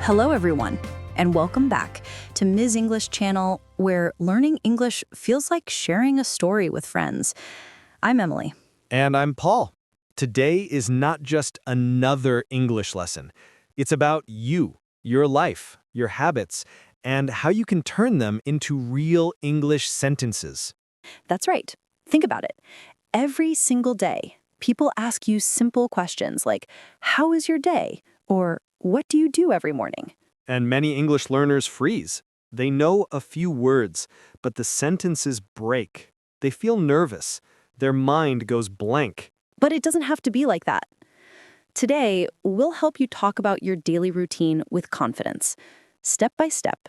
Hello, everyone, and welcome back to Ms. English channel, where learning English feels like sharing a story with friends. I'm Emily. And I'm Paul. Today is not just another English lesson. It's about you, your life, your habits, and how you can turn them into real English sentences. That's right. Think about it. Every single day, people ask you simple questions like, "How is your day?" or "What do you do every morning?" And many English learners freeze. They know a few words, but the sentences break. They feel nervous. Their mind goes blank. But it doesn't have to be like that. Today, we'll help you talk about your daily routine with confidence, step by step.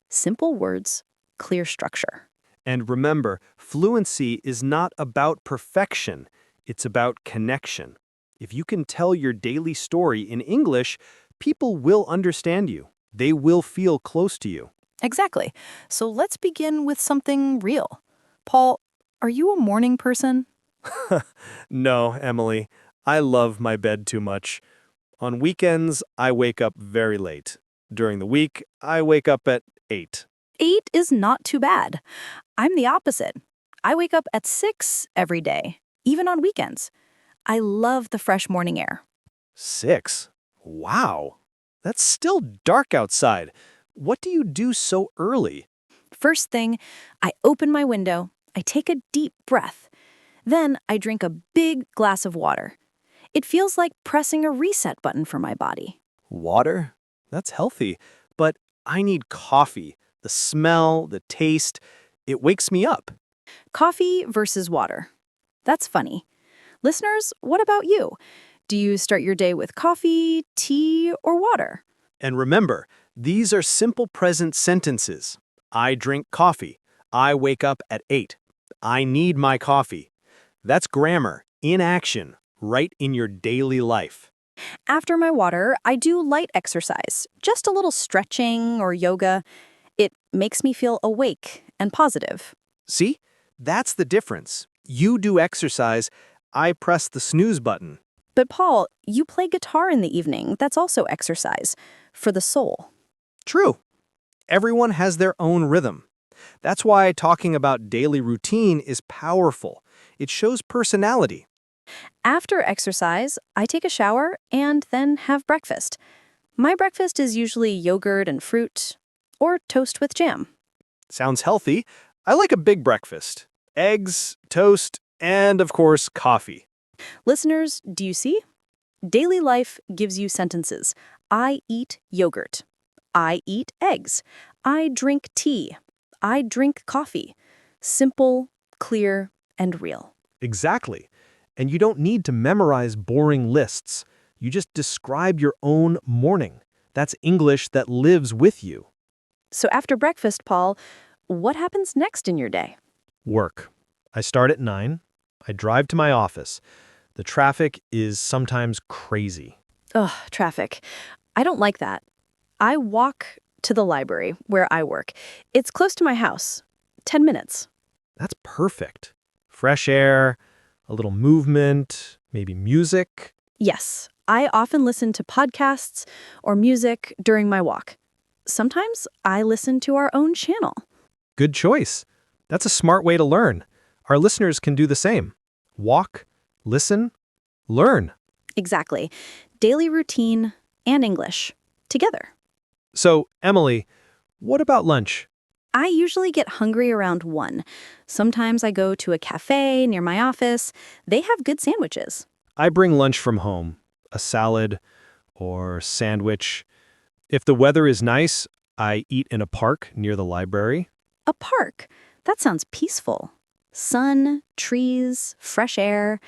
Simple words, clear structure. And remember, fluency is not about perfection. It's about connection. If you can tell your daily story in English, people will understand you. They will feel close to you. Exactly. So let's begin with something real. Paul, are you a morning person? No, Emily. I love my bed too much. On weekends, I wake up very late. During the week, I wake up at 8. 8 is not too bad. I'm the opposite. I wake up at 6 every day, even on weekends. I love the fresh morning air. 6? Wow. That's still dark outside. What do you do so early? First thing, I open my window, I take a deep breath. Then I drink a big glass of water. It feels like pressing a reset button for my body. Water? That's healthy. But I need coffee. The smell, the taste, it wakes me up. Coffee versus water. That's funny. Listeners, what about you? Do you start your day with coffee, tea, or water? And remember, these are simple present sentences. I drink coffee. I wake up at 8. I need my coffee. That's grammar, in action, right in your daily life. After my water, I do light exercise, just a little stretching or yoga. It makes me feel awake and positive. See? That's the difference. You do exercise, I press the snooze button. But Paul, you play guitar in the evening. That's also exercise for the soul. True. Everyone has their own rhythm. That's why talking about daily routine is powerful. It shows personality. After exercise, I take a shower and then have breakfast. My breakfast is usually yogurt and fruit or toast with jam. Sounds healthy. I like a big breakfast. Eggs, toast, and of course, coffee. Listeners, do you see? Daily life gives you sentences. I eat yogurt. I eat eggs. I drink tea. I drink coffee. Simple, clear, and real. Exactly. And you don't need to memorize boring lists. You just describe your own morning. That's English that lives with you. So after breakfast, Paul, what happens next in your day? Work. I start at 9. I drive to my office. The traffic is sometimes crazy. Ugh, traffic. I don't like that. I walk to the library where I work. It's close to my house. 10 minutes. That's perfect. Fresh air, a little movement, maybe music. Yes, I often listen to podcasts or music during my walk. Sometimes I listen to our own channel. Good choice. That's a smart way to learn. Our listeners can do the same. Walk, listen, learn. Exactly. Daily routine and English together. So, Emily, what about lunch? I usually get hungry around 1. Sometimes I go to a cafe near my office. They have good sandwiches. I bring lunch from home, a salad or sandwich. If the weather is nice, I eat in a park near the library. A park. That sounds peaceful. Sun, trees, fresh air.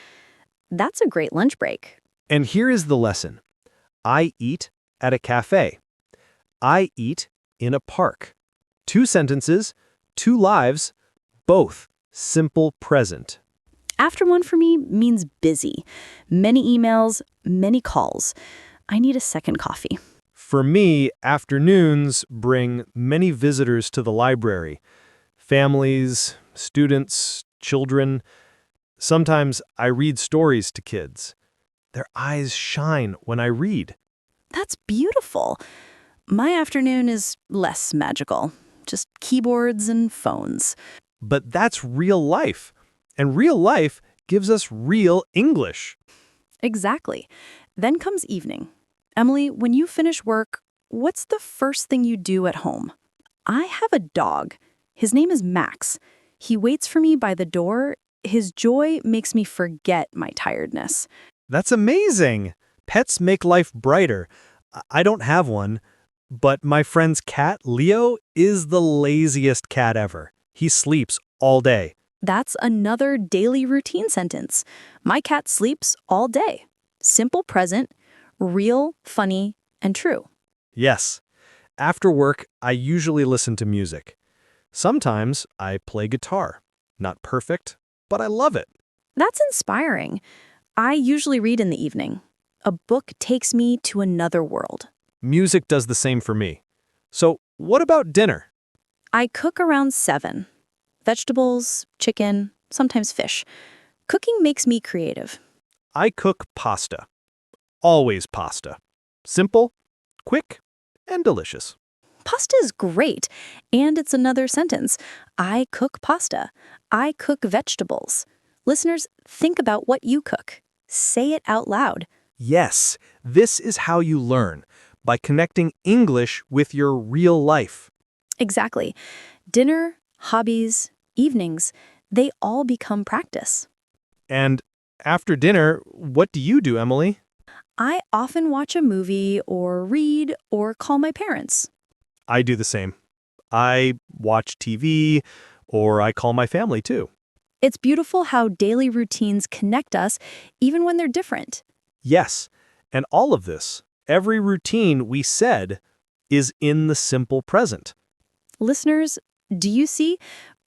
That's a great lunch break. And here is the lesson. I eat at a cafe. I eat in a park. 2 sentences, 2 lives, both simple present. After 1 for me means busy. Many emails, many calls. I need a second coffee. For me, afternoons bring many visitors to the library. Families, students, children. Sometimes I read stories to kids. Their eyes shine when I read. That's beautiful. My afternoon is less magical. Just keyboards and phones. But that's real life. And real life gives us real English. Exactly. Then comes evening. Emily, when you finish work, what's the first thing you do at home? I have a dog. His name is Max. He waits for me by the door. His joy makes me forget my tiredness. That's amazing. Pets make life brighter. I don't have one, but my friend's cat, Leo, is the laziest cat ever. He sleeps all day. That's another daily routine sentence. My cat sleeps all day. Simple present, real, funny, and true. Yes. After work, I usually listen to music. Sometimes I play guitar. Not perfect, but I love it. That's inspiring. I usually read in the evening. A book takes me to another world. Music does the same for me. So, what about dinner? I cook around 7. Vegetables, chicken, sometimes fish. Cooking makes me creative. I cook pasta. Always pasta. Simple, quick, and delicious. Pasta is great, and it's another sentence. I cook pasta. I cook vegetables. Listeners, think about what you cook. Say it out loud. Yes, this is how you learn, by connecting English with your real life. Exactly. Dinner, hobbies, evenings, they all become practice. And after dinner, what do you do, Emily? I often watch a movie or read or call my parents. I do the same. I watch TV, or I call my family too. It's beautiful how daily routines connect us even when they're different. Yes, and all of this, every routine we said, is in the simple present. Listeners, do you see?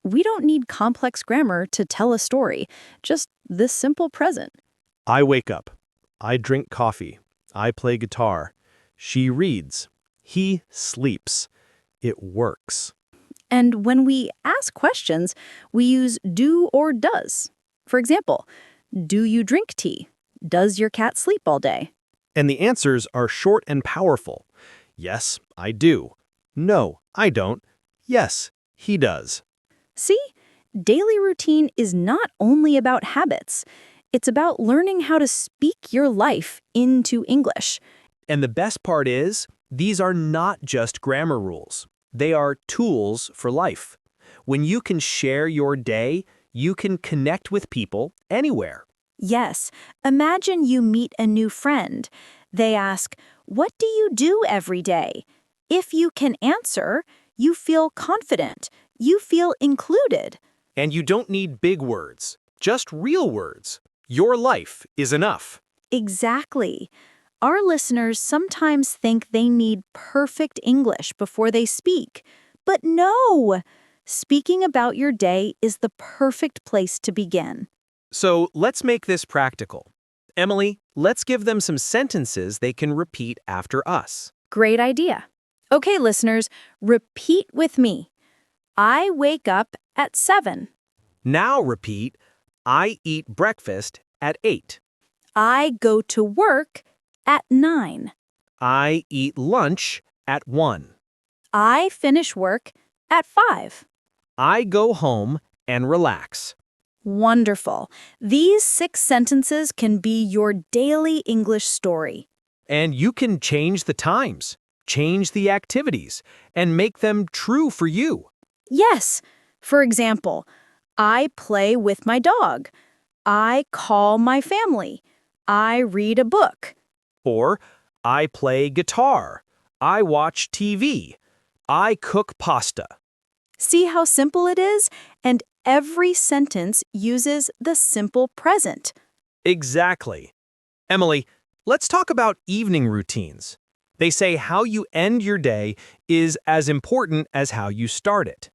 We don't need complex grammar to tell a story, just this simple present. I wake up. I drink coffee. I play guitar. She reads. He sleeps. It works. And when we ask questions, we use do or does. For example, do you drink tea? Does your cat sleep all day? And the answers are short and powerful. Yes, I do. No, I don't. Yes, he does. See, daily routine is not only about habits. It's about learning how to speak your life into English. And the best part is, these are not just grammar rules. They are tools for life. When you can share your day, you can connect with people anywhere. Yes, imagine you meet a new friend. They ask, "What do you do every day?" If you can answer, you feel confident. You feel included. And you don't need big words, just real words. Your life is enough. Exactly. Our listeners sometimes think they need perfect English before they speak. But no! Speaking about your day is the perfect place to begin. So let's make this practical. Emily, let's give them some sentences they can repeat after us. Great idea. Okay, listeners, repeat with me. I wake up at 7. Now repeat, I eat breakfast at 8. I go to work at 9. I eat lunch at 1. I finish work at 5. I go home and relax. Wonderful. These 6 sentences can be your daily English story. And you can change the times, change the activities, and make them true for you. Yes. For example, I play with my dog. I call my family. I read a book. Or, I play guitar. I watch TV. I cook pasta. See how simple it is? And every sentence uses the simple present. Exactly. Emily, let's talk about evening routines. They say how you end your day is as important as how you start it.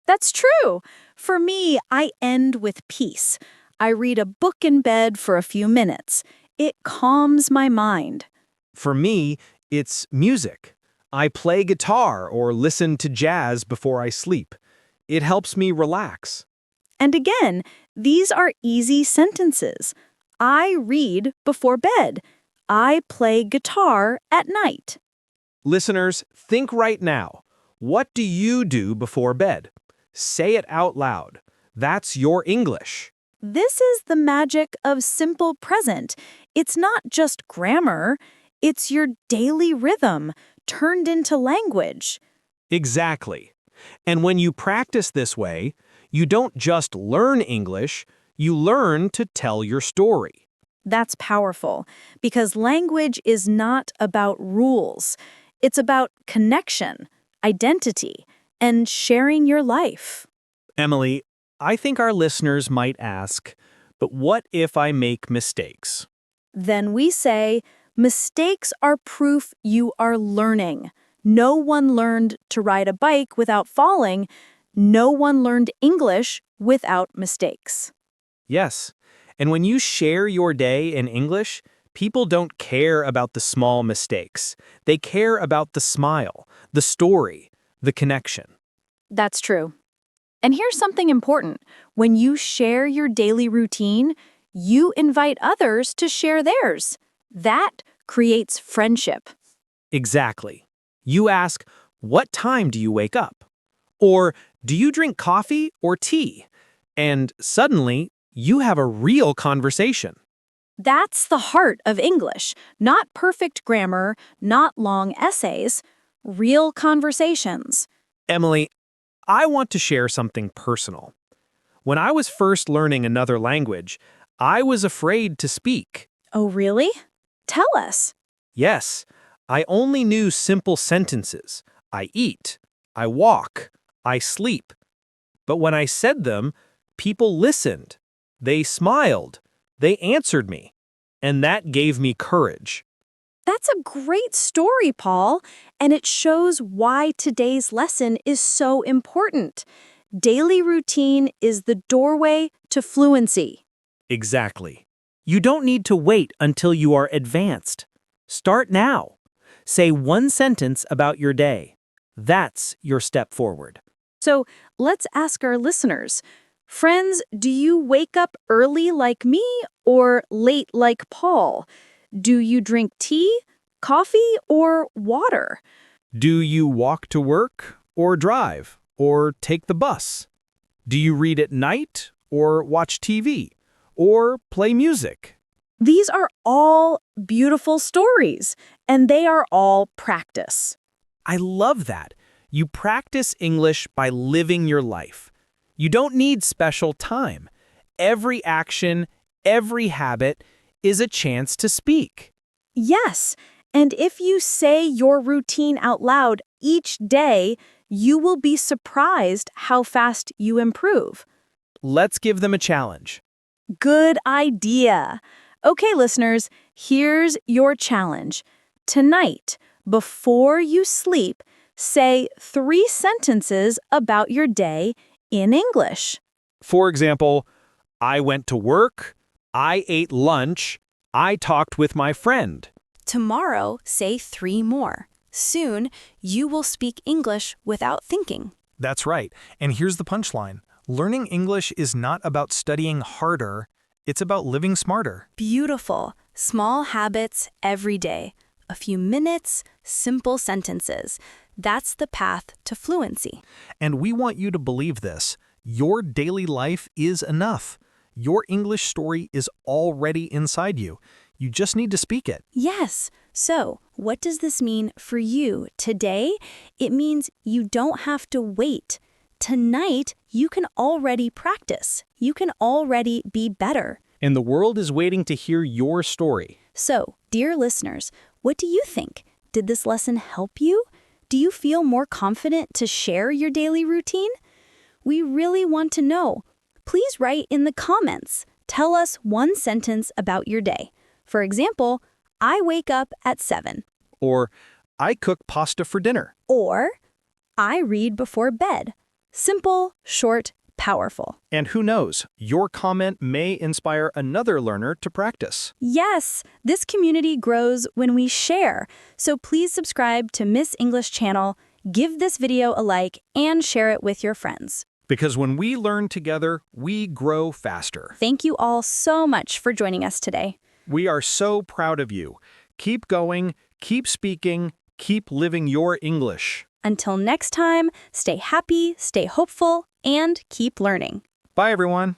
That's true. For me, I end with peace. I read a book in bed for a few minutes. It calms my mind. For me, it's music. I play guitar or listen to jazz before I sleep. It helps me relax. And again, these are easy sentences. I read before bed. I play guitar at night. Listeners, think right now. What do you do before bed? Say it out loud. That's your English. This is the magic of simple present. It's not just grammar, it's your daily rhythm turned into language. Exactly. And when you practice this way, you don't just learn English, you learn to tell your story. That's powerful because language is not about rules. It's about connection, identity, and sharing your life. Emily, I think our listeners might ask, but what if I make mistakes? Then we say, mistakes are proof you are learning. No one learned to ride a bike without falling. No one learned English without mistakes. Yes. And when you share your day in English, people don't care about the small mistakes. They care about the smile, the story, the connection. That's true. And here's something important. When you share your daily routine, you invite others to share theirs. That creates friendship. Exactly. You ask, what time do you wake up? Or do you drink coffee or tea? And suddenly, you have a real conversation. That's the heart of English. Not perfect grammar, not long essays, real conversations. Emily, I want to share something personal. When I was first learning another language, I was afraid to speak. Oh, really? Tell us. Yes, I only knew simple sentences. I eat, I walk, I sleep. But when I said them, people listened. They smiled. They answered me. And that gave me courage. That's a great story, Paul, and it shows why today's lesson is so important. Daily routine is the doorway to fluency. Exactly. You don't need to wait until you are advanced. Start now. Say one sentence about your day. That's your step forward. So let's ask our listeners, friends, do you wake up early like me or late like Paul? Do you drink tea, coffee, or water? Do you walk to work, or drive, or take the bus? Do you read at night, or watch TV, or play music? These are all beautiful stories, and they are all practice. I love that. You practice English by living your life. You don't need special time. Every action, every habit is a chance to speak. Yes, and if you say your routine out loud each day, you will be surprised how fast you improve. Let's give them a challenge. Good idea. Okay, listeners, here's your challenge. Tonight, before you sleep, say 3 sentences about your day in English. For example, I went to work, I ate lunch, I talked with my friend. Tomorrow, say 3 more. Soon, you will speak English without thinking. That's right. And here's the punchline. Learning English is not about studying harder, it's about living smarter. Beautiful. Small habits every day. A few minutes, simple sentences. That's the path to fluency. And we want you to believe this. Your daily life is enough. Your English story is already inside you. You just need to speak it. Yes. So, what does this mean for you today? It means you don't have to wait. Tonight, you can already practice. You can already be better. And the world is waiting to hear your story. So, dear listeners, what do you think? Did this lesson help you? Do you feel more confident to share your daily routine? We really want to know. Please write in the comments. Tell us one sentence about your day. For example, I wake up at 7. Or, I cook pasta for dinner. Or, I read before bed. Simple, short, powerful. And who knows, your comment may inspire another learner to practice. Yes, this community grows when we share. So please subscribe to Miss English channel, give this video a like, and share it with your friends. Because when we learn together, we grow faster. Thank you all so much for joining us today. We are so proud of you. Keep going, keep speaking, Keep living your English. Until next time, stay happy, stay hopeful, and keep learning. Bye, everyone.